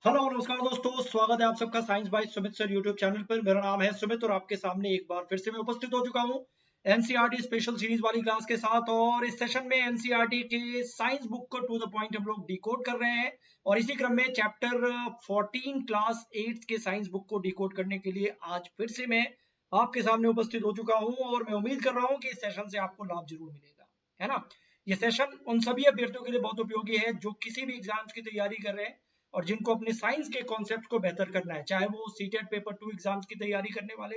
Hello नमस्कार दोस्तों, स्वागत है आप सबका science by Sumit sir YouTube channel पर। मेरा नाम है सुमित और आपके सामने एक बार फिर से मैं उपस्थित हो चुका हूं एनसीईआरटी स्पेशल सीरीज वाली क्लास के साथ। और इस सेशन में एनसीईआरटी के साइंस बुक को टू द पॉइंट हम लोग डिकोड कर रहे हैं। और इसी क्रम में चैप्टर 14 क्लास 8 के साइंस बुक को डिकोड करने के लिए आज फिर से मैं आपके सामने उपस्थित हो चुका हूँ। और मैं उम्मीद कर रहा हूँ कि इस सेशन से आपको लाभ जरूर मिलेगा, है ना। ये सेशन उन सभी अभ्यर्थियों के लिए बहुत उपयोगी है जो किसी भी एग्जाम्स की तैयारी कर रहे हैं और जिनको अपने साइंस के कॉन्सेप्ट को बेहतर करना है, चाहे वो सीटेट पेपर 2 एग्जाम्स की तैयारी करने वाले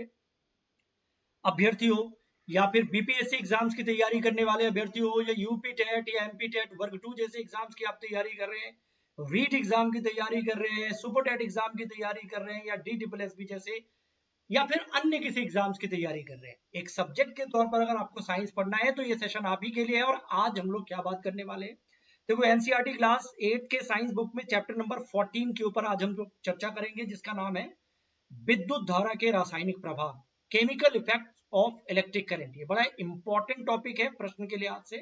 अभ्यर्थी हो, या फिर बीपीएससी एग्जाम्स की तैयारी करने वाले अभ्यर्थी हो, या यूपी टेट या एमपी टेट वर्ग 2 जैसे एग्जाम्स की आप तैयारी कर रहे हैं, रीट एग्जाम की तैयारी कर रहे हैं, सुपर टेट एग्जाम की तैयारी कर रहे हैं, या DSSB जैसे, या फिर अन्य किसी एग्जाम्स की तैयारी कर रहे हैं। एक सब्जेक्ट के तौर पर अगर आपको साइंस पढ़ना है तो ये सेशन आप ही के लिए है। और आज हम लोग क्या बात करने वाले हैं, देखो एनसीईआरटी क्लास 8 के साइंस बुक में चैप्टर नंबर 14 के ऊपर आज हम लोग चर्चा करेंगे, जिसका नाम है विद्युत धारा के रासायनिक प्रभाव, chemical effect of electric current. ये बड़ा इंपॉर्टेंट टॉपिक है प्रश्न के लिहाज से,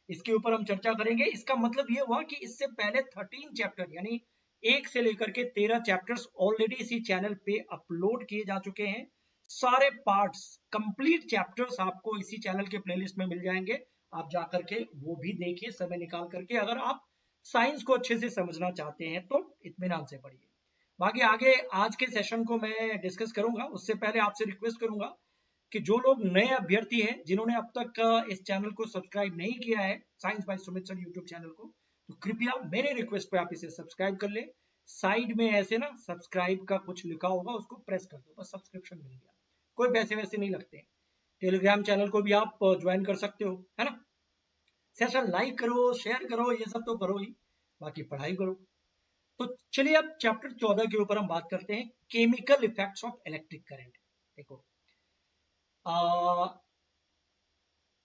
इसके ऊपर हम चर्चा करेंगे। इसका मतलब ये हुआ कि इससे पहले 13 चैप्टर यानी 1 से लेकर के 13 चैप्टर्स ऑलरेडी इसी चैनल पे अपलोड किए जा चुके हैं। सारे पार्ट्स, कंप्लीट चैप्टर्स आपको इसी चैनल के प्लेलिस्ट में मिल जाएंगे। आप जाकर के वो भी देखिए समय निकाल करके, अगर आप साइंस को अच्छे से समझना चाहते हैं तो इत्मीनान से पढ़िए। बाकी आगे आज के सेशन को मैं डिस्कस करूंगा, उससे पहले आपसे रिक्वेस्ट करूंगा कि जो लोग नए अभ्यर्थी हैं जिन्होंने अब तक इस चैनल को सब्सक्राइब नहीं किया है, science by Sumit sir YouTube channel को, तो कृपया मेरे रिक्वेस्ट पे आप इसे सब्सक्राइब कर ले। साइड में ऐसे ना सब्सक्राइब का कुछ लिखा होगा, उसको प्रेस कर दो, बस सब्सक्रिप्शन मिल गया। कोई पैसे वैसे नहीं लगते हैं। टेलीग्राम चैनल को भी आप ज्वाइन कर सकते हो, है ना। सेशन लाइक करो, शेयर करो, ये सब तो करो ही, बाकी पढ़ाई करो। तो चलिए अब चैप्टर 14 के ऊपर हम बात करते हैं, chemical effects of electric current. देखो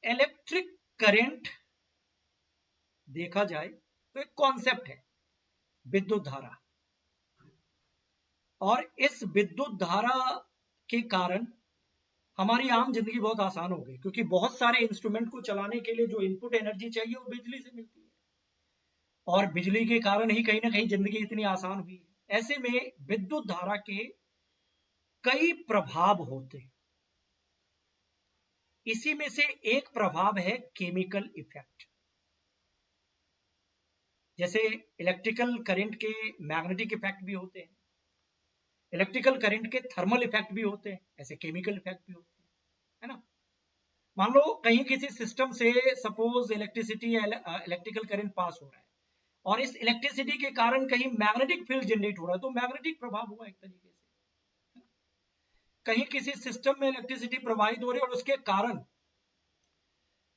इलेक्ट्रिक करंट देखा जाए तो एक कॉन्सेप्ट है, विद्युत धारा। और इस विद्युत धारा के कारण हमारी आम जिंदगी बहुत आसान हो गई, क्योंकि बहुत सारे इंस्ट्रूमेंट को चलाने के लिए जो इनपुट एनर्जी चाहिए वो बिजली से मिलती है। और बिजली के कारण ही कहीं ना कहीं जिंदगी इतनी आसान हुई है। ऐसे में विद्युत धारा के कई प्रभाव होते हैं। इसी में से एक प्रभाव है केमिकल इफेक्ट। जैसे इलेक्ट्रिकल करंट के मैग्नेटिक इफेक्ट भी होते हैं, इलेक्ट्रिकल करंट के थर्मल इफेक्ट भी होते हैं, ऐसे केमिकल इफेक्ट भी होते हैं, है ना। मान लो कहीं किसी सिस्टम से सपोज इलेक्ट्रिसिटी या इलेक्ट्रिकल करंट पास हो रहा है, और इस इलेक्ट्रिसिटी के कारण कहीं मैग्नेटिक फील्ड जनरेट हो रहा है, तो मैग्नेटिक प्रभाव हुआ एक तरीके से। कहीं किसी सिस्टम में इलेक्ट्रिसिटी प्रवाहित हो रही है और उसके कारण,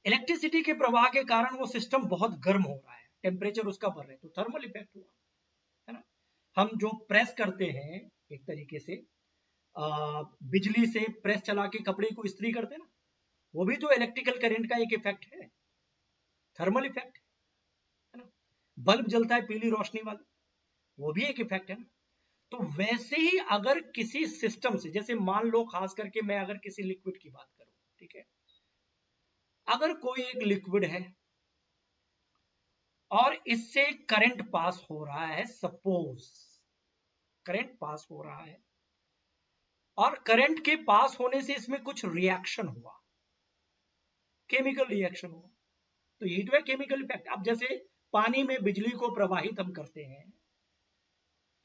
इलेक्ट्रिसिटी के प्रवाह के कारण वो सिस्टम बहुत गर्म हो रहा है, टेम्परेचर उसका बढ़ रहा है, तो थर्मल इफेक्ट हुआ, है ना। हम जो प्रेस करते हैं एक तरीके से, बिजली से प्रेस चला के कपड़े को इस्त्री करते हैं ना, वो भी तो इलेक्ट्रिकल करंट का एक इफेक्ट है, थर्मल इफेक्ट, है ना। बल्ब जलता है पीली रोशनी वाला, वो भी एक इफेक्ट है ना। तो वैसे ही अगर किसी सिस्टम से, जैसे मान लो खास करके मैं अगर किसी लिक्विड की बात करूं, ठीक है, अगर कोई एक लिक्विड है और इससे करंट पास हो रहा है, सपोज करंट पास हो रहा है, और करंट के पास होने से इसमें कुछ रिएक्शन हुआ, केमिकल रिएक्शन हुआ, तो यही तो है केमिकल इफेक्ट। अब जैसे पानी में बिजली को प्रवाहित हम करते हैं,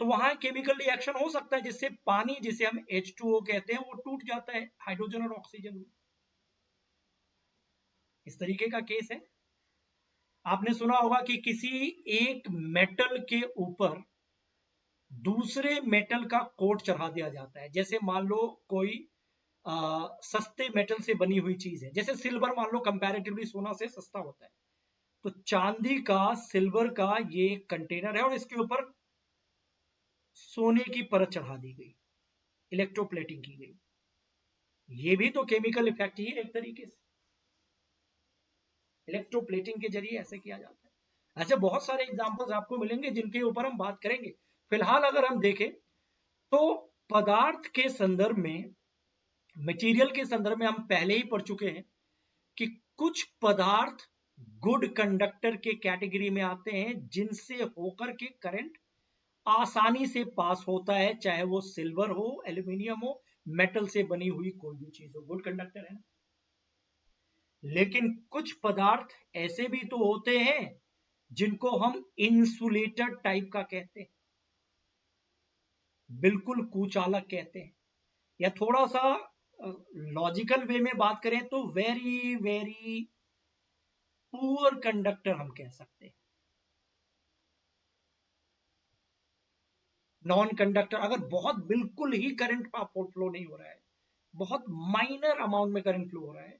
तो वहां केमिकल रिएक्शन हो सकता है जिससे पानी, जिसे हम H2O कहते हैं, वो टूट जाता है हाइड्रोजन और ऑक्सीजन में। इस तरीके का केस है। आपने सुना होगा कि किसी एक मेटल के ऊपर दूसरे मेटल का कोट चढ़ा दिया जाता है। जैसे मान लो कोई सस्ते मेटल से बनी हुई चीज है, जैसे सिल्वर, मान लो कंपैरेटिवली सोना से सस्ता होता है, तो चांदी का, सिल्वर का ये कंटेनर है और इसके ऊपर सोने की परत चढ़ा दी गई, इलेक्ट्रोप्लेटिंग की गई। ये भी तो केमिकल इफेक्ट ही है एक तरीके से, इलेक्ट्रोप्लेटिंग के जरिए ऐसे किया जाता है। ऐसे बहुत सारे एग्जांपल्स आपको मिलेंगे जिनके ऊपर हम बात करेंगे। फिलहाल अगर हम देखें तो पदार्थ के संदर्भ में, मटेरियल के संदर्भ में हम पहले ही पढ़ चुके हैं कि कुछ पदार्थ गुड कंडक्टर के कैटेगरी में आते हैं, जिनसे होकर के करंट आसानी से पास होता है, चाहे वो सिल्वर हो, एल्यूमिनियम हो, मेटल से बनी हुई कोई भी चीज हो, गुड कंडक्टर है ना। लेकिन कुछ पदार्थ ऐसे भी तो होते हैं जिनको हम इंसुलेटर टाइप का कहते हैं, बिल्कुल कुचालक कहते हैं, या थोड़ा सा लॉजिकल वे में बात करें तो वेरी वेरी पुअर कंडक्टर हम कह सकते हैं। नॉन कंडक्टर, अगर बहुत बिल्कुल ही करंट फ्लो नहीं हो रहा है, बहुत माइनर अमाउंट में करंट फ्लो हो रहा है,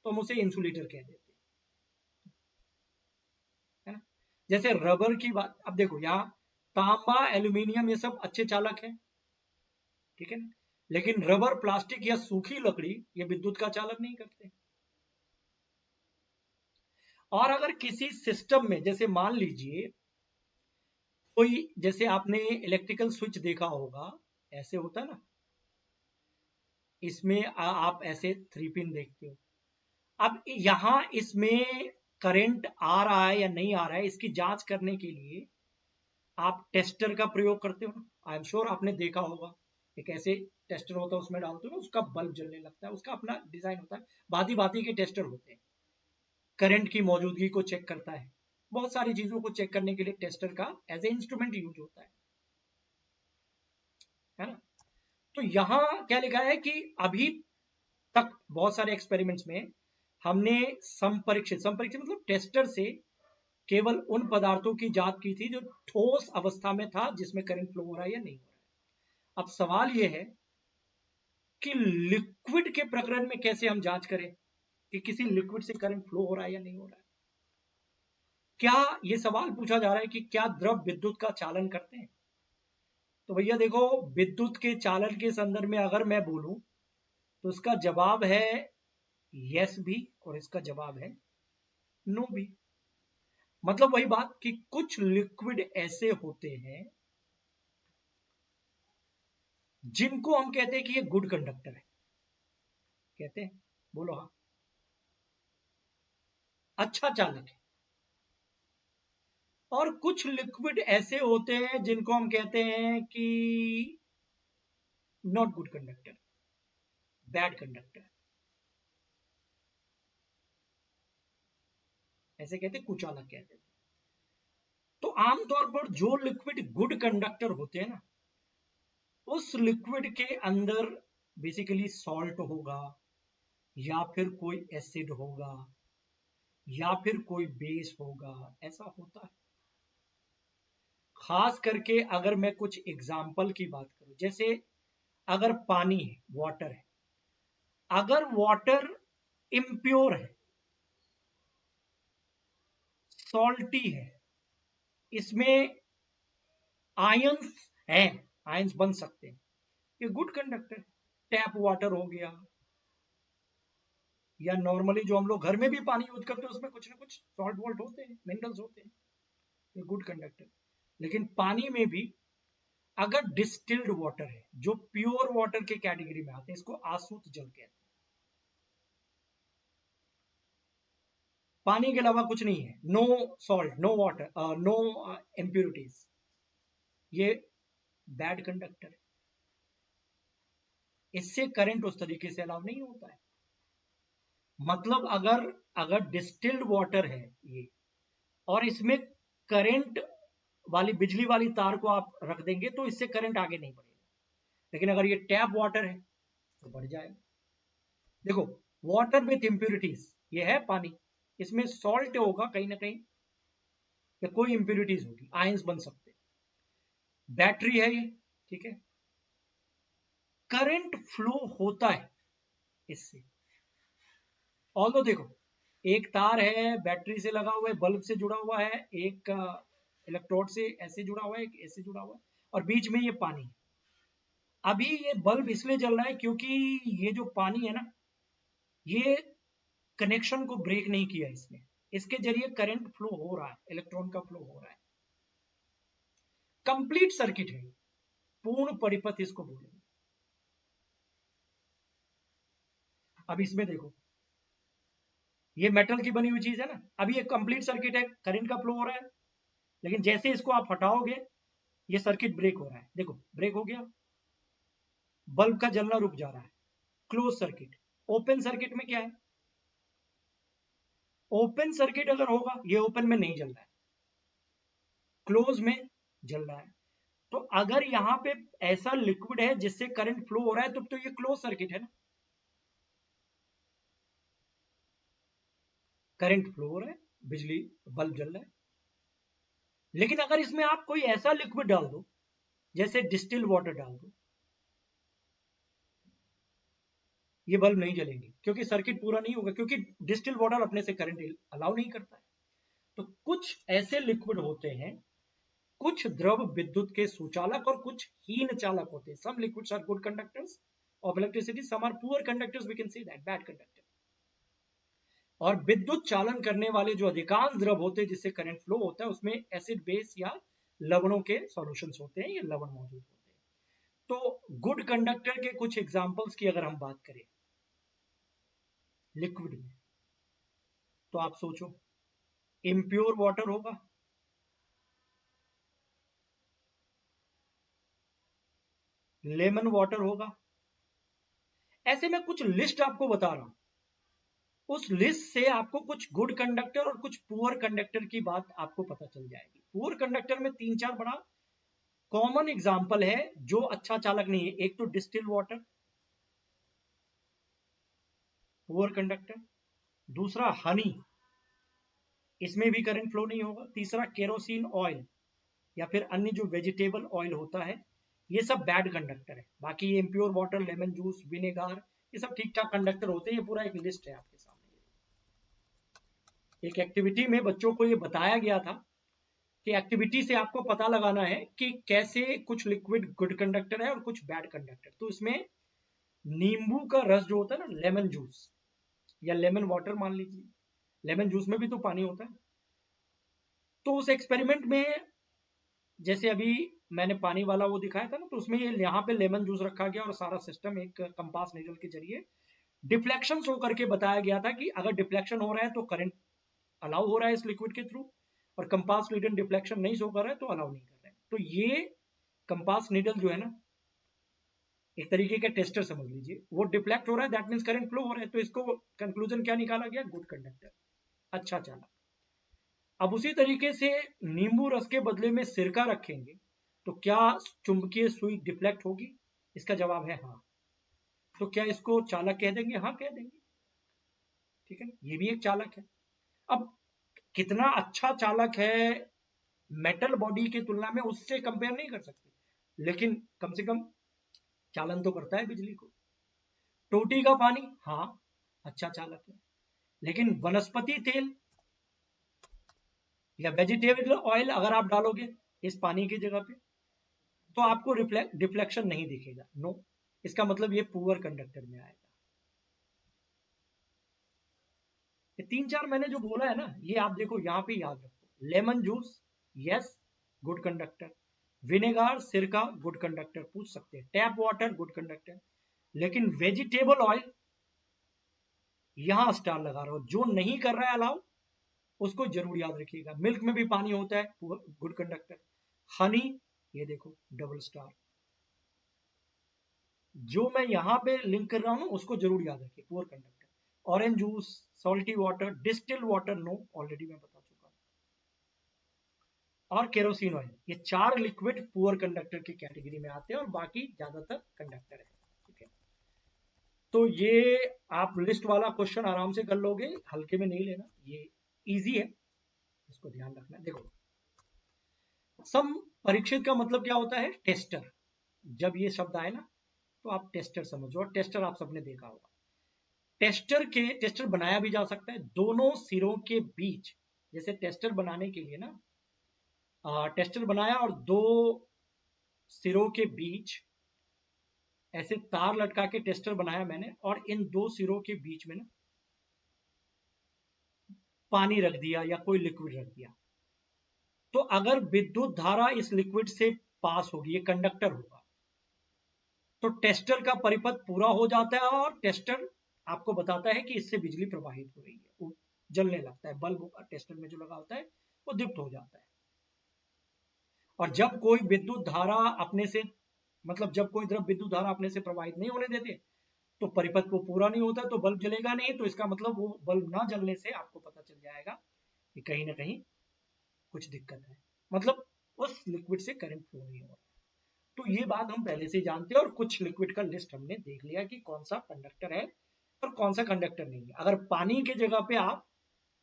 तो हम उसे इंसुलेटर कह देते हैं, है ना। जैसे रबर की बात, अब देखो यहाँ तांबा, एल्यूमिनियम, ये सब अच्छे चालक हैं, ठीक है ना। लेकिन रबर, प्लास्टिक या सूखी लकड़ी ये विद्युत का चालन नहीं करते। और अगर किसी सिस्टम में, जैसे मान लीजिए कोई, जैसे आपने इलेक्ट्रिकल स्विच देखा होगा, ऐसे होता है ना, इसमें आप ऐसे 3 पिन देखते हो। अब यहां इसमें करंट आ रहा है या नहीं आ रहा है, इसकी जांच करने के लिए आप टेस्टर का प्रयोग करते हो ना। आई एम श्योर आपने देखा होगा, एक ऐसे टेस्टर होता है, उसमें डालते हो ना, उसका बल्ब जलने लगता है, उसका अपना डिजाइन होता है, भांति भांति के टेस्टर होते हैं, करंट की मौजूदगी को चेक करता है, बहुत सारी चीजों को चेक करने के लिए टेस्टर का एज ए इंस्ट्रूमेंट यूज होता है ना। तो यहां क्या लिखा है कि अभी तक बहुत सारे एक्सपेरिमेंट्स में हमने संपरीक्षित, संपरीक्षित मतलब टेस्टर से केवल उन पदार्थों की जांच की थी जो ठोस अवस्था में था, जिसमें करंट फ्लो हो रहा है या नहीं हो रहा है। अब सवाल यह है कि लिक्विड के प्रकरण में कैसे हम जांच करें कि किसी लिक्विड से करंट फ्लो हो रहा है या नहीं हो रहा है। क्या यह सवाल पूछा जा रहा है कि क्या द्रव विद्युत का चालन करते हैं? तो भैया देखो, विद्युत के चालन के संदर्भ में अगर मैं बोलूं तो इसका जवाब है यस भी, और इसका जवाब है नो भी। मतलब वही बात कि कुछ लिक्विड ऐसे होते हैं जिनको हम कहते हैं कि ये गुड कंडक्टर है, कहते हैं, बोलो हाँ, अच्छा चालक है। और कुछ लिक्विड ऐसे होते हैं जिनको हम कहते हैं कि not good conductor, bad conductor, ऐसे कहते हैं, कुचालक कहते हैं। तो आमतौर पर जो लिक्विड गुड कंडक्टर होते हैं ना, उस लिक्विड के अंदर बेसिकली सॉल्ट होगा, या फिर कोई एसिड होगा, या फिर कोई बेस होगा, ऐसा होता है। खास करके अगर मैं कुछ एग्जाम्पल की बात करूं, जैसे अगर पानी है, वाटर है, अगर वाटर इम्प्योर है, सॉल्टी है, इसमें आयंस है, आयंस बन सकते हैं, ये गुड कंडक्टर। टैप वाटर हो गया, या नॉर्मली जो हम लोग घर में भी पानी यूज करते हैं, उसमें कुछ ना कुछ सॉल्ट वॉल्ट होते हैं, मिनरल्स होते हैं, ये गुड कंडक्टर। लेकिन पानी में भी अगर डिस्टिल्ड वाटर है, जो प्योर वाटर के कैटेगरी में आते हैं, इसको आसूत जल कहते हैं, पानी के अलावा कुछ नहीं है, no salt, no water, no impurities, ये बैड कंडक्टर है। इससे करंट उस तरीके से अलाउ नहीं होता है। मतलब अगर अगर डिस्टिल्ड वाटर है ये, और इसमें करंट वाली, बिजली वाली तार को आप रख देंगे तो इससे करंट आगे नहीं बढ़ेगा। लेकिन अगर ये टैप वाटर है तो बढ़ जाएगा। देखो, वाटर विथ इम्प्योरिटीज, ये है पानी, इसमें सॉल्ट होगा कहीं ना कहीं, या कोई इम्प्योरिटीज होगी, आयंस बन सकते हैं। बैटरी है ये, ठीक है, करंट फ्लो होता है इससे। ऑल्दो देखो, एक तार है, बैटरी से लगा हुआ है, बल्ब से जुड़ा हुआ है, एक इलेक्ट्रोड से ऐसे जुड़ा हुआ है, एक ऐसे जुड़ा हुआ है, और बीच में ये पानी। अभी ये बल्ब इसलिए जल रहा है क्योंकि ये जो पानी है ना, ये कनेक्शन को ब्रेक नहीं किया इसने, इसके जरिए करंट फ्लो हो रहा है, इलेक्ट्रॉन का फ्लो हो रहा है, कंप्लीट सर्किट है, पूर्ण परिपथ इसको बोलेंगे। अब इसमें देखो, ये मेटल की बनी हुई चीज है ना, अभी ये कंप्लीट सर्किट है, करंट का फ्लो हो रहा है, लेकिन जैसे इसको आप हटाओगे ये सर्किट ब्रेक हो रहा है, देखो ब्रेक हो गया, बल्ब का जलना रुक जा रहा है, क्लोज सर्किट। ओपन सर्किट में क्या है, ओपन सर्किट अगर होगा, ये ओपन में नहीं जल रहा है, क्लोज में जल रहा है। तो अगर यहां पे ऐसा लिक्विड है जिससे करंट फ्लो हो रहा है, तो ये क्लोज सर्किट है ना, करंट फ्लो हो रहा है, बिजली, बल्ब जल रहा है। लेकिन अगर इसमें आप कोई ऐसा लिक्विड डाल दो, जैसे डिस्टिल वाटर डाल दो, ये बल्ब नहीं जलेंगे, क्योंकि सर्किट पूरा नहीं होगा, क्योंकि डिस्टिल वाटर अपने से करंट अलाउ नहीं करता है। तो कुछ ऐसे लिक्विड होते हैं, कुछ द्रव विद्युत के सुचालक और कुछ हीन चालक होते हैं। Some liquids are good conductors of electricity, some are poor conductors, we can say that bad conductor. और विद्युत चालन करने वाले जो अधिकांश द्रव होते हैं जिससे करंट फ्लो होता है, उसमें एसिड बेस या लवणों के सॉल्यूशंस होते हैं, या लवण मौजूद होते हैं। तो गुड कंडक्टर के कुछ एग्जांपल्स की अगर हम बात करें लिक्विड में, तो आप सोचो, इम्प्योर वाटर होगा, लेमन वाटर होगा। ऐसे में कुछ लिस्ट आपको बता रहा हूं, उस लिस्ट से आपको कुछ गुड कंडक्टर और कुछ पुअर कंडक्टर की बात आपको पता चल जाएगी। पुअर कंडक्टर में 3-4 बड़ा कॉमन एग्जाम्पल है जो अच्छा चालक नहीं है। एक तो डिस्टिल वाटर, पुअर कंडक्टर। दूसरा हनी, इसमें भी करंट फ्लो नहीं होगा। तीसरा केरोसिन ऑयल या फिर अन्य जो वेजिटेबल ऑयल होता है, ये सब बैड कंडक्टर है। बाकी ये impure water, lemon juice, vinegar, ये सब ठीक ठाक कंडक्टर होते हैं। ये पूरा एक लिस्ट है आपके सामने। एक एक्टिविटी में बच्चों को ये बताया गया था कि एक्टिविटी से आपको पता लगाना है कि कैसे कुछ लिक्विड गुड कंडक्टर है और कुछ बैड कंडक्टर। तो इसमें नींबू का रस जो होता है ना, लेमन जूस या लेमन वाटर मान लीजिए, लेमन जूस में भी तो पानी होता है। तो उस एक्सपेरिमेंट में, जैसे अभी मैंने पानी वाला वो दिखाया था ना, तो उसमें ये यहाँ पे लेमन जूस रखा गया और सारा सिस्टम एक कंपास नीडल के जरिए डिफ्लेक्शन शो करके बताया गया था कि अगर डिफ्लेक्शन हो रहा है तो करंट अलाउ हो रहा है इस लिक्विड के थ्रू, और कंपास नीडल डिफ्लेक्शन नहीं शो कर रहा है तो अलाउ नहीं कर रहा है। तो ये कंपास नीडल जो है ना, एक तरीके का टेस्टर समझ लीजिए, वो डिफ्लेक्ट हो रहा है, दैट मीन्स करंट फ्लो हो रहा है। तो इसको कंक्लूजन क्या निकाला गया, गुड कंडक्टर, अच्छा चालक। अब उसी तरीके से नींबू रस के बदले में सिरका रखेंगे तो क्या चुंबकीय सुई डिफ्लेक्ट होगी? इसका जवाब है हाँ। तो क्या इसको चालक कह देंगे? हाँ कह देंगे, ठीक है ना, ये भी एक चालक है। अब कितना अच्छा चालक है मेटल बॉडी की तुलना में, उससे कंपेयर नहीं कर सकते, लेकिन कम से कम चालन तो करता है बिजली को। टोटी का पानी, हाँ अच्छा चालक है, लेकिन वनस्पति तेल या वेजिटेबल ऑयल अगर आप डालोगे इस पानी की जगह पे, तो आपको डिफ्लेक्शन नहीं दिखेगा, नो। इसका मतलब ये पुअर कंडक्टर में आएगा। ये 3-4 मैंने जो बोला है ना, ये आप देखो यहाँ पे याद रखो। Lemon juice, yes, good conductor. Vinegar, सिरका, गुड कंडक्टर, पूछ सकते हैं। Tap water, good conductor. लेकिन वेजिटेबल ऑयल, यहां स्टार लगा रहा हो, जो नहीं कर रहा है अलाउ, उसको जरूर याद रखिएगा। मिल्क में भी पानी होता है, गुड कंडक्टर। हनी, ये देखो डबल स्टार। जो मैं यहाँ पे लिंक कर रहा हूँ ना, उसको जरूर याद रखिए, poor conductor. Orange juice, salty water, distil water, no, already मैं बता चुका हूँ। और केरोसिन ऑयल, ये 4 लिक्विड पुअर कंडक्टर की कैटेगरी में आते हैं और बाकी ज्यादातर कंडक्टर है, ठीक है। तो ये आप लिस्ट वाला क्वेश्चन आराम से कर लोगे, हल्के में नहीं लेना, ये इजी है, इसको ध्यान रखना। देखो, सम परीक्षित का मतलब क्या होता है, टेस्टर। जब ये शब्द आए ना, तो आप टेस्टर समझो, और टेस्टर आप सबने देखा होगा। टेस्टर बनाया भी जा सकता है दोनों सिरों के बीच। जैसे टेस्टर बनाने के लिए ना, टेस्टर बनाया और 2 सिरों के बीच ऐसे तार लटका के टेस्टर बनाया मैंने, और इन 2 सिरों के बीच में ना पानी रख दिया या कोई लिक्विड रख दिया। तो अगर विद्युत धारा इस लिक्विड से पास होगी, ये कंडक्टर होगा, तो टेस्टर का परिपथ पूरा हो जाता है और टेस्टर आपको बताता है कि इससे बिजली प्रवाहित हो रही है, वो जलने लगता है। बल्ब टेस्टर में जो लगा होता है वो दीप्त हो जाता है। और जब कोई विद्युत धारा अपने से, मतलब जब कोई द्रव विद्युत धारा अपने से प्रवाहित नहीं होने देते तो परिपथ वो पूरा नहीं होता, तो बल्ब जलेगा नहीं। तो इसका मतलब वो बल्ब ना जलने से आपको पता चल जाएगा कि कहीं ना कहीं कुछ दिक्कत है, मतलब उस लिक्विड से करंट फ्लो नहीं हो रहा। तो ये बात हम पहले से जानते हैं, और कुछ लिक्विड का लिस्ट हमने देख लिया कि कौन सा कंडक्टर है और कौन सा कंडक्टर नहीं है। अगर पानी की जगह पे आप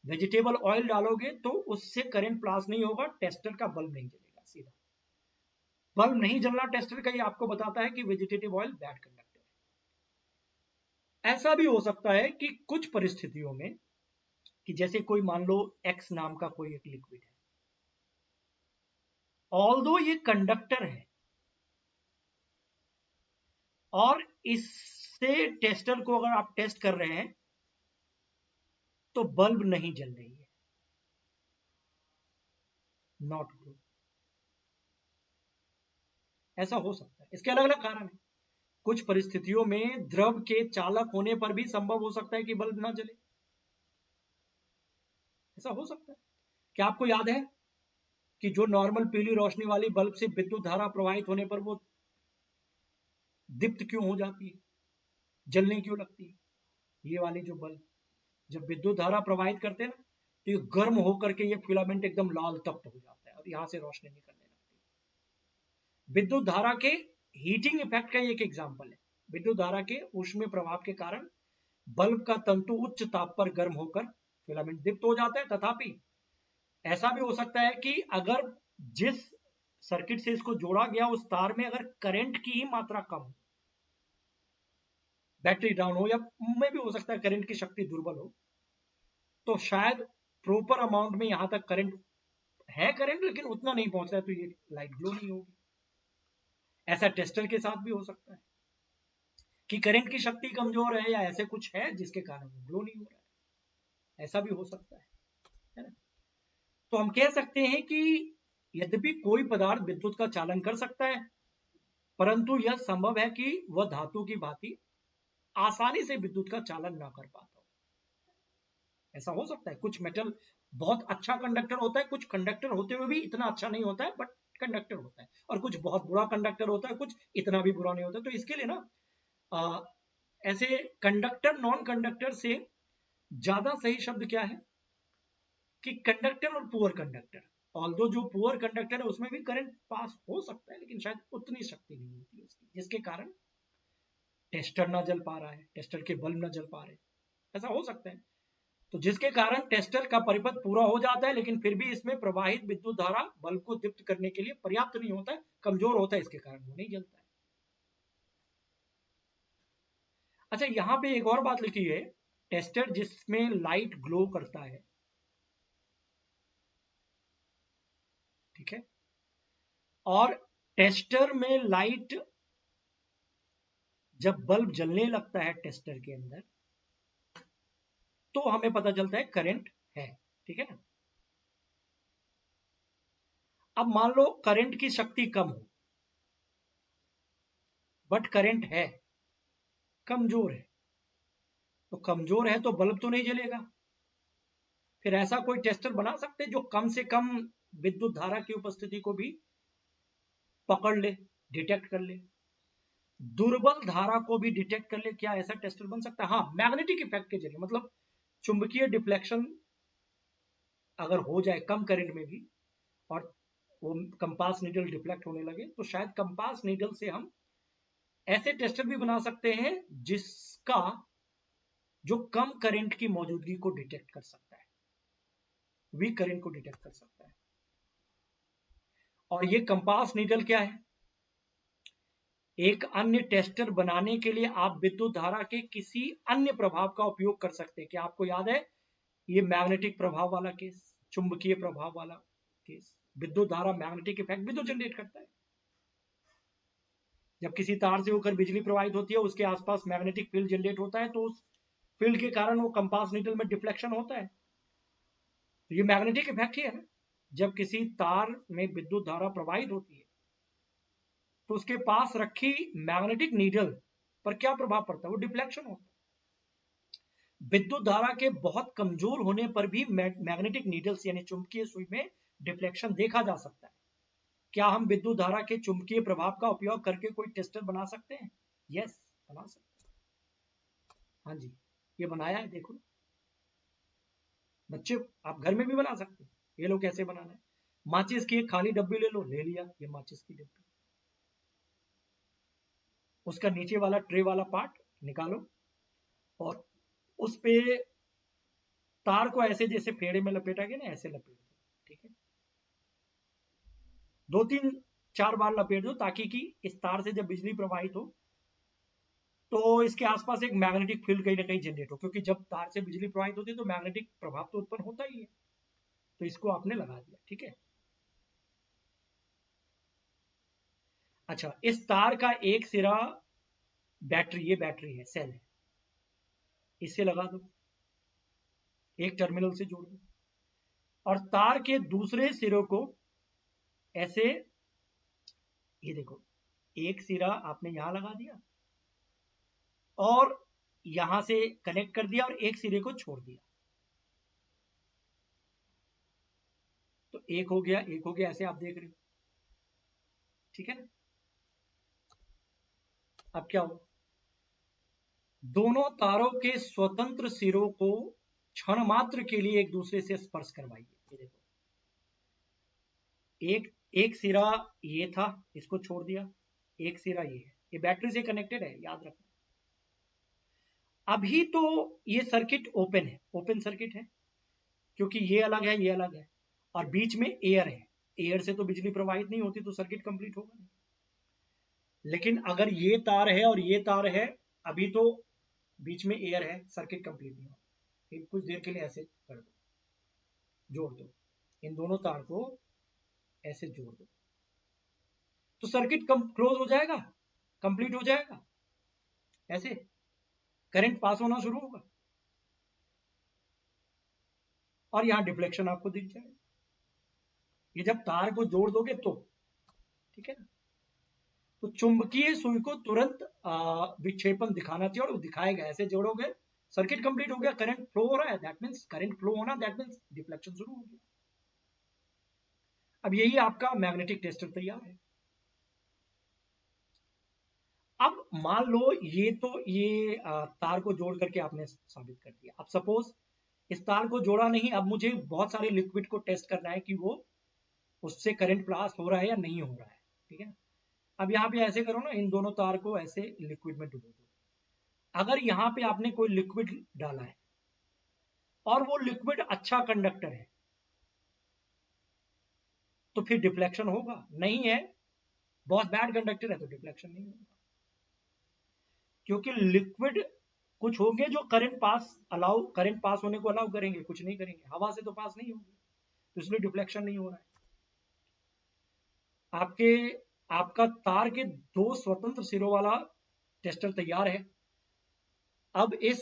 वेजिटेबल ऑयल डालोगे तो उससे करंट पास नहीं होगा, टेस्टर का बल्ब नहीं जलेगा। सीधा बल्ब नहीं जलना टेस्टर का, ये आपको बताता है कि वेजिटेटिव ऑयल बैड कंडक्टर है। ऐसा भी हो सकता है कि कुछ परिस्थितियों में, कि जैसे कोई मान लो एक्स नाम का कोई एक लिक्विड है, ऑल्दो ये कंडक्टर है और इससे टेस्टर को अगर आप टेस्ट कर रहे हैं तो बल्ब नहीं जल रही है, नॉट ट्रू। ऐसा हो सकता है, इसके अलग अलग कारण है। कुछ परिस्थितियों में द्रव के चालक होने पर भी संभव हो सकता है कि बल्ब ना जले, ऐसा हो सकता है। क्या आपको याद है कि जो नॉर्मल पीली रोशनी वाली बल्ब से विद्युत धारा प्रवाहित होने पर वो दीप्त क्यों हो जाती है, जलने क्यों लगती है? ये वाली जो बल्ब जब विद्युत धारा प्रवाहित करते हैं ना, तो ये गर्म होकर के ये फिलामेंट एकदम लाल तप्त हो जाता है और यहां से रोशनी निकलने लगती है। विद्युत धारा के हीटिंग इफेक्ट का एक एग्जाम्पल है। विद्युत धारा के ऊष्मीय प्रभाव के कारण बल्ब का तंतु उच्च ताप पर गर्म होकर फिलामेंट दीप्त हो जाता है। तथापि ऐसा भी हो सकता है कि अगर जिस सर्किट से इसको जोड़ा गया उस तार में अगर करंट की ही मात्रा कम हो, बैटरी डाउन हो, या में भी हो सकता है करंट की शक्ति दुर्बल हो, तो शायद प्रॉपर अमाउंट में यहां तक करंट है, करंट लेकिन उतना नहीं पहुंच रहा है, तो ये लाइट ग्लो नहीं होगी। ऐसा टेस्टर के साथ भी हो सकता है कि करंट की शक्ति कमजोर है या ऐसे कुछ है जिसके कारण वो ग्लो नहीं हो रहा है। ऐसा भी हो सकता है ना? तो हम कह सकते हैं कि यद्यपि कोई पदार्थ विद्युत का चालन कर सकता है, परंतु यह संभव है कि वह धातु की भांति आसानी से विद्युत का चालन ना कर पाता हो। ऐसा हो सकता है, कुछ मेटल बहुत अच्छा कंडक्टर होता है, कुछ कंडक्टर होते हुए भी इतना अच्छा नहीं होता है बट कंडक्टर होता है, और कुछ बहुत बुरा कंडक्टर होता है, कुछ इतना भी बुरा नहीं होता। तो इसके लिए ना आ, ऐसे कंडक्टर नॉन कंडक्टर से ज्यादा सही शब्द क्या है कि कंडक्टर और पुअर कंडक्टर। ऑल्दो जो पुअर कंडक्टर है उसमें भी करंट पास हो सकता है, लेकिन शायद उतनी शक्ति नहीं होती उसकी, जिसके कारण टेस्टर ना जल पा रहा है, टेस्टर के बल्ब ना जल पा रहे, ऐसा हो सकता है। तो जिसके कारण टेस्टर का परिपथ पूरा हो जाता है, लेकिन फिर भी इसमें प्रवाहित विद्युत धारा बल्ब को दीप्त करने के लिए पर्याप्त नहीं होता है, कमजोर होता है, इसके कारण वो नहीं जलता है। अच्छा, यहां पे एक और बात लिखी है, टेस्टर जिसमें लाइट ग्लो करता है, ठीक है, और टेस्टर में लाइट जब बल्ब जलने लगता है टेस्टर के अंदर, तो हमें पता चलता है करंट है, ठीक है ना। अब मान लो करंट की शक्ति कम हो बट करंट है, कमजोर है, तो कमजोर है तो बल्ब तो नहीं जलेगा। फिर ऐसा कोई टेस्टर बना सकते हैं जो कम से कम विद्युत धारा की उपस्थिति को भी पकड़ ले, डिटेक्ट कर ले, दुर्बल धारा को भी डिटेक्ट कर ले। क्या ऐसा टेस्टर बन सकता है? हाँ, मैग्नेटिक इफेक्ट के जरिए, मतलब चुंबकीय डिफ्लेक्शन अगर हो जाए कम करंट में भी, और वो कंपास नीडल डिफ्लेक्ट होने लगे, तो शायद कंपास नीडल से हम ऐसे टेस्टर भी बना सकते हैं जिसका जो कम करंट की मौजूदगी को डिटेक्ट कर सकता है, वीक करंट को डिटेक्ट कर सकता है। और ये कंपास नीडल क्या है? एक अन्य टेस्टर बनाने के लिए आप विद्युत धारा के किसी अन्य प्रभाव का उपयोग कर सकते हैं। क्या आपको याद है ये मैग्नेटिक प्रभाव वाला केस, चुंबकीय प्रभाव वाला केस? विद्युत धारा मैग्नेटिक इफेक्ट भी तो जनरेट करता है। जब किसी तार से होकर बिजली प्रवाहित होती है, उसके आसपास मैग्नेटिक फील्ड जनरेट होता है, तो उस फील्ड के कारण वो कंपास नीडल में डिफ्लेक्शन होता है। तो ये मैग्नेटिक इफेक्ट ही है ना। जब किसी तार में विद्युत धारा प्रवाहित होती है तो उसके पास रखी मैग्नेटिक नीडल पर क्या प्रभाव पड़ता है? वो डिफ्लेक्शन होता है। विद्युत धारा के बहुत कमजोर होने पर भी मैग्नेटिक नीडल्स यानी चुंबकीय सुई में डिफ्लेक्शन देखा जा सकता है। क्या हम विद्युत धारा के चुंबकीय प्रभाव का उपयोग करके कोई टेस्टर बना सकते हैं? यस, बना सकते हैं। हाँ जी, ये बनाया है, देखो बच्चे, आप घर में भी बना सकते हैं। ये लो कैसे बनाना है। माचिस की एक खाली डब्बी ले लो, ले लिया ये माचिस की डब्बी, उसका नीचे वाला ट्रे वाला पार्ट निकालो और उस पे तार को ऐसे जैसे फेड़े में लपेटा गया ना, ऐसे लपेट दो। ठीक है, 2-3-4 बार लपेट दो ताकि कि इस तार से जब बिजली प्रवाहित हो तो इसके आसपास एक मैग्नेटिक फील्ड कहीं ना कहीं जनरेट हो, क्योंकि जब तार से बिजली प्रवाहित होती है तो मैग्नेटिक प्रभाव तो उत्पन्न होता ही है। तो इसको आपने लगा दिया। ठीक है, अच्छा, इस तार का एक सिरा बैटरी, ये बैटरी है, सेल है, इससे लगा दो, एक टर्मिनल से जोड़ दो और तार के दूसरे सिरों को ऐसे, ये देखो, एक सिरा आपने यहां लगा दिया और यहां से कनेक्ट कर दिया और एक सिरे को छोड़ दिया, तो एक हो गया, एक हो गया, ऐसे आप देख रहे हो। ठीक है ना, अब क्या हो, दोनों तारों के स्वतंत्र सिरों को क्षण मात्र के लिए एक दूसरे से स्पर्श करवाइए। ये देखो, एक एक सिरा ये था, इसको छोड़ दिया, एक सिरा ये है, ये बैटरी से कनेक्टेड है, याद रखना। अभी तो ये सर्किट ओपन है, ओपन सर्किट है, क्योंकि ये अलग है, ये अलग है और बीच में एयर है, एयर से तो बिजली प्रवाहित नहीं होती, तो सर्किट कंप्लीट होगा नहीं। लेकिन अगर ये तार है और ये तार है, अभी तो बीच में एयर है, सर्किट कंप्लीट नहीं होगा। कुछ देर के लिए ऐसे कर दो, जोड़ दो, इन दोनों तार को ऐसे जोड़ दो, तो सर्किट क्लोज हो जाएगा, कंप्लीट हो जाएगा, ऐसे करंट पास होना शुरू होगा और यहां डिफ्लेक्शन आपको दिख जाएगा। ये जब तार को जोड़ दोगे तो, ठीक है ना, तो चुंबकीय सुई को तुरंत विक्षेपण दिखाना चाहिए और वो दिखाएगा। ऐसे जोड़ोगे, सर्किट कंप्लीट हो गया, करंट फ्लो हो रहा है, दैट मींस करंट फ्लो होना, दैट मींस डिफ्लेक्शन शुरू हो गया। अब यही आपका मैग्नेटिक टेस्टर तैयार है। अब मान लो ये तो ये तार को जोड़ करके आपने साबित कर दिया। अब सपोज इस तार को जोड़ा नहीं, अब मुझे बहुत सारे लिक्विड को टेस्ट करना है कि वो उससे करंट पास हो रहा है या नहीं हो रहा है। ठीक है ना, अब यहाँ पे ऐसे करो ना, इन दोनों तार को ऐसे लिक्विड में डुबो दो। अगर यहाँ पे आपने कोई लिक्विड डाला है और वो लिक्विड अच्छा कंडक्टर है तो फिर डिफ्लेक्शन होगा, नहीं है बहुत बैड कंडक्टर है तो डिफ्लेक्शन नहीं होगा, क्योंकि लिक्विड कुछ होंगे जो करंट पास होने को अलाउ करेंगे, कुछ नहीं करेंगे, हवा से तो पास नहीं होगी, तो इसलिए डिफ्लेक्शन नहीं हो रहा है। आपके आपका तार के दो स्वतंत्र सिरों वाला टेस्टर तैयार है। अब इस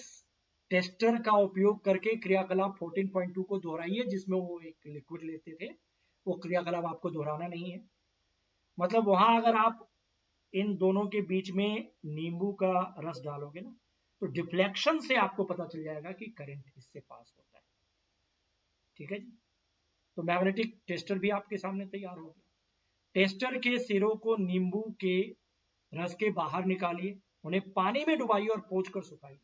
टेस्टर का उपयोग करके क्रियाकलाप 14.2 को दोहराइए, जिसमें वो एक लिक्विड लेते थे, वो क्रियाकलाप आपको दोहराना नहीं है। मतलब वहां अगर आप इन दोनों के बीच में नींबू का रस डालोगे ना, तो डिफ्लेक्शन से आपको पता चल जाएगा कि करंट इससे पास होता है। ठीक है जी, तो मैग्नेटिक टेस्टर भी आपके सामने तैयार हो गया। टेस्टर के सिरों को नींबू के रस के बाहर निकालिए, उन्हें पानी में डुबाइए और पोंछ कर सुखाइए।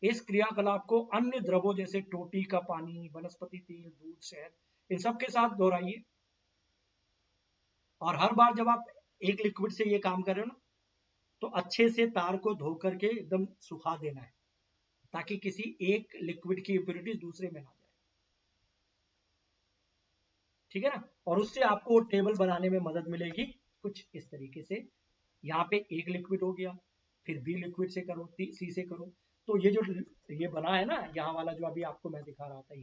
इस क्रियाकलाप को अन्य द्रवों जैसे टोटी का पानी, वनस्पति तेल, दूध, शहद, इन सब के साथ दोहराइए। और हर बार जब आप एक लिक्विड से ये काम कर रहे हो ना, तो अच्छे से तार को धो करके एकदम सुखा देना है, ताकि किसी एक लिक्विड की इम्प्योरिटी दूसरे में ना जाए। ठीक है ना, और उससे आपको टेबल बनाने में मदद मिलेगी कुछ इस तरीके से। यहाँ पे एक लिक्विड हो गया, फिर बी लिक्विड से करो, सी से करो, तो ये जो ये बना है ना, यहाँ वाला जो अभी आपको मैं दिखा रहा था,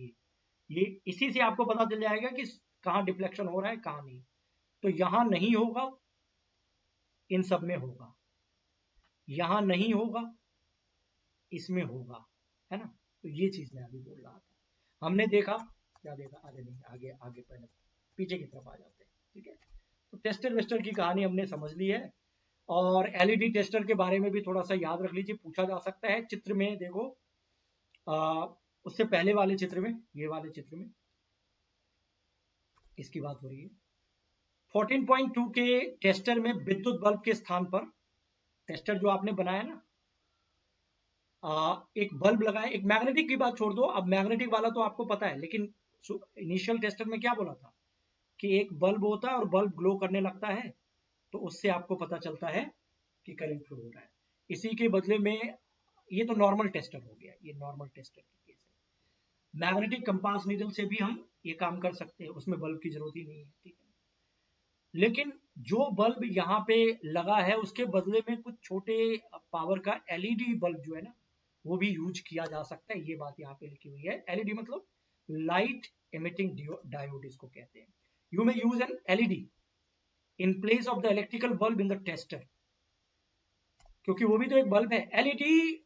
ये इसी से आपको पता चल जाएगा कि कहाँ डिफ्लेक्शन हो रहा है, कहाँ नहीं। तो यहाँ नहीं होगा, इन सब में होगा, यहाँ नहीं होगा, इसमें होगा, है ना। तो ये चीज मैं अभी बोल रहा था। हमने देखा, क्या देखा, आगे नहीं, आगे आगे पहले पीछे की तरफ आ जाते हैं। ठीक है, तो टेस्टर वेस्टर की कहानी हमने समझ ली है। और एलईडी टेस्टर के बारे में भी थोड़ा सा याद रख लीजिए, पूछा जा सकता है। चित्र में देखो, उससे पहले वाले चित्र में, ये वाले चित्र में इसकी बात हो रही है। 14.2 के टेस्टर में विद्युत बल्ब के स्थान पर, टेस्टर जो आपने बनाया ना, एक बल्ब लगाए। एक मैग्नेटिक की बात छोड़ दो, अब मैग्नेटिक वाला तो आपको पता है, लेकिन इनिशियल टेस्टर में क्या बोला था कि एक बल्ब होता है और बल्ब ग्लो करने लगता है, तो उससे आपको पता चलता है कि करंट फ्लो हो रहा है। इसी के बदले में, ये तो नॉर्मल टेस्टर हो गया, ये नॉर्मल टेस्टर की केस है। मैग्नेटिक कंपास नीडल से भी हम ये काम कर सकते हैं, उसमें बल्ब की जरूरत ही नहीं है, ठीक है। लेकिन जो बल्ब यहाँ पे लगा है उसके बदले में कुछ छोटे पावर का एलईडी बल्ब जो है ना, वो भी यूज किया जा सकता है। ये बात यहाँ पे लिखी हुई है। एलईडी मतलब लाइट एमिटिंग डायोड इसको कहते हैं। You may use N LED in place of the electrical bulb in the tester, क्योंकि वो भी तो एक बल्ब है। एलईडी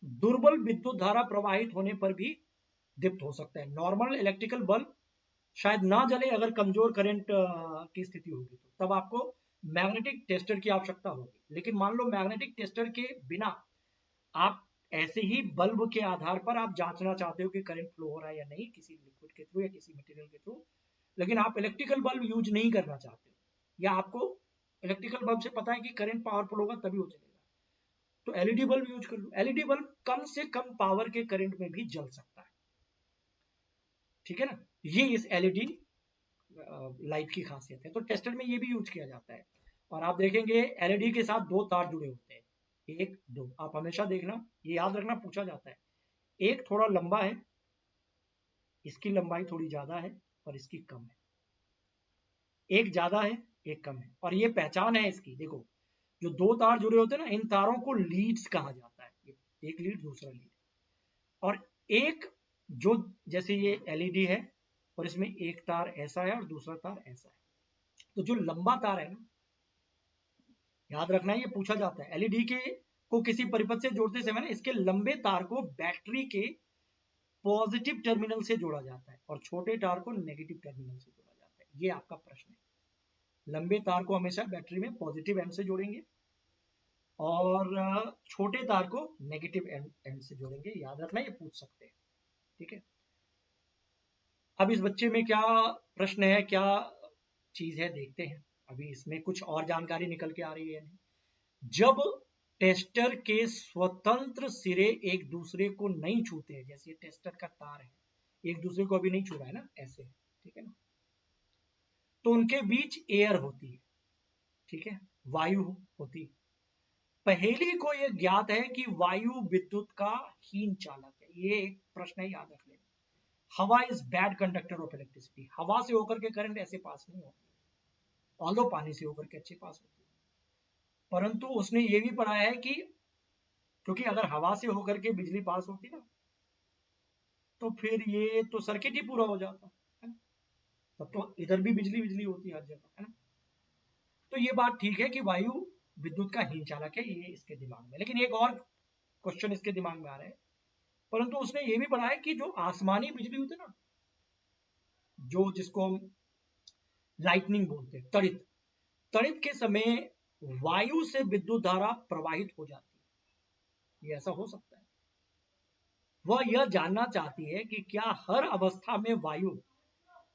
दुर्बल विद्युत धारा प्रवाहित होने पर भी दीप्त हो सकता है। नॉर्मल इलेक्ट्रिकल बल्ब शायद ना जले अगर कमजोर करंट की स्थिति होगी, तो तब आपको मैग्नेटिक टेस्टर की आवश्यकता होगी। लेकिन मान लो मैग्नेटिक टेस्टर के बिना आप ऐसे ही बल्ब के आधार पर आप जांचना चाहते हो कि करंट फ्लो हो रहा है या नहीं, किसी लिक्विड के थ्रू या किसी मटेरियल के थ्रू, लेकिन आप इलेक्ट्रिकल बल्ब यूज नहीं करना चाहते हो, या आपको इलेक्ट्रिकल बल्ब से पता है कि करंट पावरफुल होगा तभी वो चलेगा, तो एलईडी बल्ब यूज कर लो। एलईडी बल्ब कम से कम पावर के करंट में भी जल सकता है, ठीक है ना। ये इस एलईडी लाइट की खासियत है। तो टेस्टर में ये भी यूज किया जाता है। और आप देखेंगे एलईडी के साथ दो तार जुड़े होते हैं, एक दो, आप हमेशा देखना, ये याद रखना, पूछा जाता है। एक थोड़ा लंबा है, इसकी लंबाई थोड़ी ज्यादा है और इसकी कम है। एक ज्यादा है, एक कम है। और ये पहचान है इसकी, देखो जो दो तार जुड़े होते हैं ना, इन तारों को लीड्स कहा जाता है। एक लीड, दूसरा लीड। और एक जो, जैसे ये एलईडी है और इसमें एक तार ऐसा है और दूसरा तार ऐसा है, तो जो लंबा तार है ना, याद रखना है, ये पूछा जाता है। एलईडी के को किसी परिपथ से जोड़ते समय ना, इसके लंबे तार को बैटरी के पॉजिटिव टर्मिनल से जोड़ा जाता है और छोटे तार को नेगेटिव टर्मिनल से जोड़ा जाता है। ये आपका प्रश्न है। लंबे तार को हमेशा बैटरी में पॉजिटिव एंड से जोड़ेंगे और छोटे तार को नेगेटिव एंड से जोड़ेंगे। याद रखना, ये पूछ सकते हैं, ठीक है। अब इस बच्चे में क्या प्रश्न है, क्या चीज है, देखते हैं। अभी इसमें कुछ और जानकारी निकल के आ रही है। जब टेस्टर के स्वतंत्र सिरे एक दूसरे को नहीं छूते हैं, जैसे टेस्टर का तार है, एक दूसरे को अभी नहीं छू रहा है ना, ऐसे, ठीक है ना, तो उनके बीच एयर होती है, ठीक है, वायु होती है। पहेली को यह ज्ञात है कि वायु विद्युत का हीन चालक है। ये एक प्रश्न है, याद रख लेना। हवा is bad conductor of electricity. हवा से होकर के करंट ऐसे पास नहीं होती, ऑल्दो पानी से होकर के अच्छे पास होती है। परंतु उसने ये भी पढ़ा है कि क्योंकि अगर हवा से होकर के बिजली पास होती ना, तो फिर ये तो सर्किट ही पूरा हो जाता है ना, तब तो इधर भी बिजली बिजली होती है हर जगह, है ना। तो ये बात ठीक है कि वायु विद्युत का हीन चालक है, ये इसके दिमाग में। लेकिन एक और क्वेश्चन इसके दिमाग में आ रहा है, परंतु उसने ये भी पढ़ा है कि जो आसमानी बिजली होती है ना, जो जिसको हम लाइटनिंग बोलते हैं, तड़ित, तड़ित के समय वायु से विद्युत धारा प्रवाहित हो जाती है। ये ऐसा हो सकता है। वह यह जानना चाहती है कि क्या हर अवस्था में वायु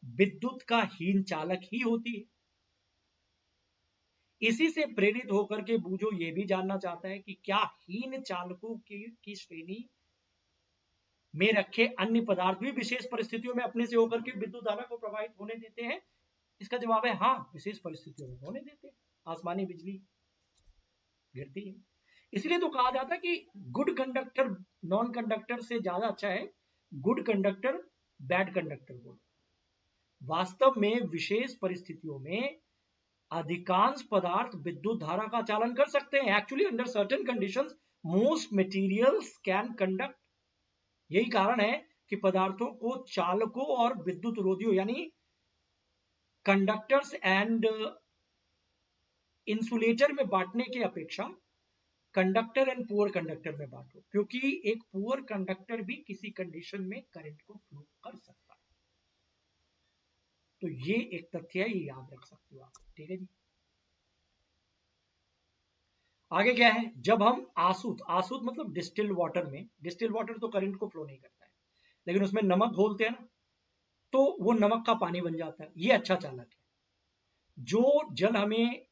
विद्युत का हीन चालक ही होती है। इसी से प्रेरित होकर के बूझो ये भी जानना चाहता है कि क्या हीन चालकों की श्रेणी में रखे अन्य पदार्थ भी विशेष परिस्थितियों में अपने से होकर के विद्युत धारा को प्रवाहित होने देते हैं। इसका जवाब है हाँ, विशेष परिस्थितियों में होने देते हैं। आसमानी बिजली गिरती है, इसलिए तो कहा जाता है कि गुड कंडक्टर नॉन कंडक्टर से ज्यादा अच्छा है गुड कंडक्टर बैड कंडक्टर बोलो। वास्तव में विशेष परिस्थितियों में अधिकांश पदार्थ विद्युत धारा का चालन कर सकते हैं। Actually under certain conditions most materials can conduct. यही कारण है कि पदार्थों को चालकों और विद्युत रोधियों यानी कंडक्टर्स एंड इंसुलेटर में बांटने की अपेक्षा कंडक्टर एंड पुअर कंडक्टर में बांटो, क्योंकि एक पुअर कंडक्टर भी किसी कंडीशन में करंट को फ्लो कर सकता है। तो ये एक तथ्य है, ये याद रख सकते हो आप, ठीक है जी। आगे क्या है, जब हम आसूत, आसूत मतलब डिस्टिल्ड वाटर में, डिस्टिल्ड वाटर तो करंट को फ्लो नहीं करता है, लेकिन उसमें नमक घोलते हैं ना, तो वो नमक का पानी बन जाता है। ये अच्छा चालक है। जो जल हमें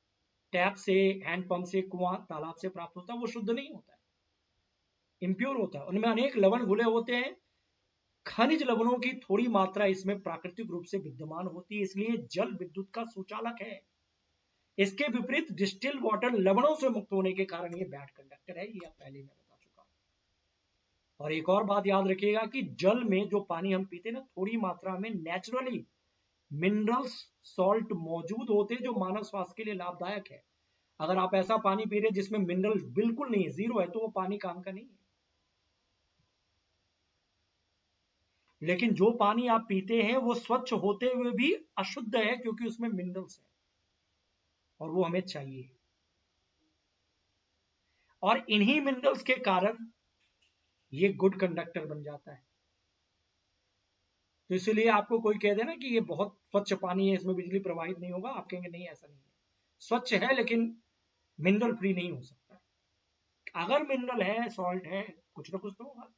टैप से, हैंडपंप से, कुआं, तालाब से प्राप्त होता है वो शुद्ध नहीं होता है, इम्प्योर होता है, उनमें अनेक लवण घुले होते हैं। खनिज लवणों की थोड़ी मात्रा इसमें प्राकृतिक रूप से विद्यमान होती है, इसलिए जल विद्युत का सुचालक है। इसके विपरीत डिस्टिल वाटर लवणों से मुक्त होने के कारण ये बैड कंडक्टर है, ये पहले मैं बता चुका हूं। और एक और बात याद रखिएगा कि जल में जो पानी हम पीते हैं ना, थोड़ी मात्रा में नेचुरली मिनरल्स, सॉल्ट मौजूद होते हैं जो मानव स्वास्थ्य के लिए लाभदायक है। अगर आप ऐसा पानी पी रहे हैं जिसमें मिनरल बिल्कुल नहीं है, जीरो है, तो वो पानी काम का नहीं है। लेकिन जो पानी आप पीते हैं वो स्वच्छ होते हुए भी अशुद्ध है, क्योंकि उसमें मिनरल्स है और वो हमें चाहिए। और इन्हीं मिनरल्स के कारण ये गुड कंडक्टर बन जाता है। तो इसलिए आपको कोई कह देना कि ये बहुत स्वच्छ पानी है, इसमें बिजली प्रवाहित नहीं होगा, आप कहेंगे नहीं, ऐसा नहीं है, स्वच्छ है लेकिन मिनरल फ्री नहीं हो सकता। अगर मिनरल है, सॉल्ट है, कुछ ना कुछ तो होगा,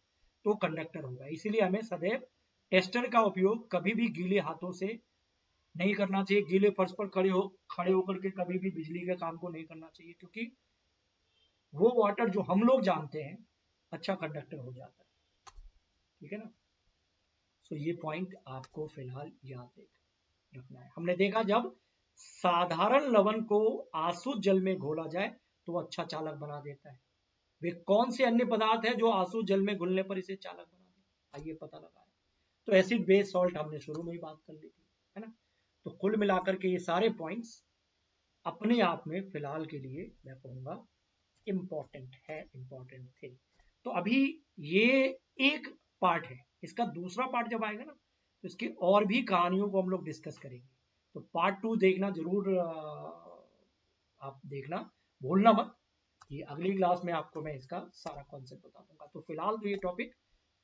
तो कंडक्टर होगा। इसीलिए हमें सदैव टेस्टर का उपयोग कभी भी गीले हाथों से नहीं करना चाहिए, गीले फर्श पर खड़े होकर के कभी भी बिजली के काम को नहीं करना चाहिए, क्योंकि वो वाटर जो हम लोग जानते हैं अच्छा कंडक्टर हो जाता है। ठीक है ना। सो ये पॉइंट आपको फिलहाल याद रखना है। हमने देखा जब साधारण लवण को आसुत जल में घोला जाए तो वो अच्छा चालक बना देता है। वे कौन से अन्य पदार्थ है जो आसुत जल में घुलने पर इसे चालक बना दे, आइए पता लगाए। तो एसिड बेस सॉल्ट हमने शुरू में ही बात कर ली थी, है ना। तो कुल मिलाकर के ये सारे पॉइंट्स अपने आप में फिलहाल के लिए मैं कहूंगा इंपॉर्टेंट थे। तो अभी ये एक पार्ट है, इसका दूसरा पार्ट जब आएगा ना तो इसकी और भी कहानियों को हम लोग डिस्कस करेंगे। तो पार्ट 2 देखना जरूर, आप देखना, भूलना मत कि अगली क्लास में आपको मैं इसका सारा कॉन्सेप्ट बता दूंगा। तो फिलहाल तो ये टॉपिक,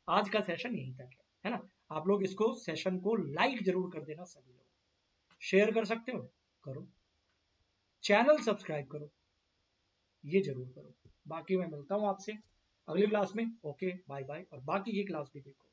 आज का सेशन यहीं तक है ना। आप लोग इसको सेशन को लाइक जरूर कर देना, सभी लोग शेयर कर सकते हो, करो, चैनल सब्सक्राइब करो, ये जरूर करो। बाकी मैं मिलता हूँ आपसे अगली क्लास में। Okay, bye bye. और बाकी की क्लास भी देखो।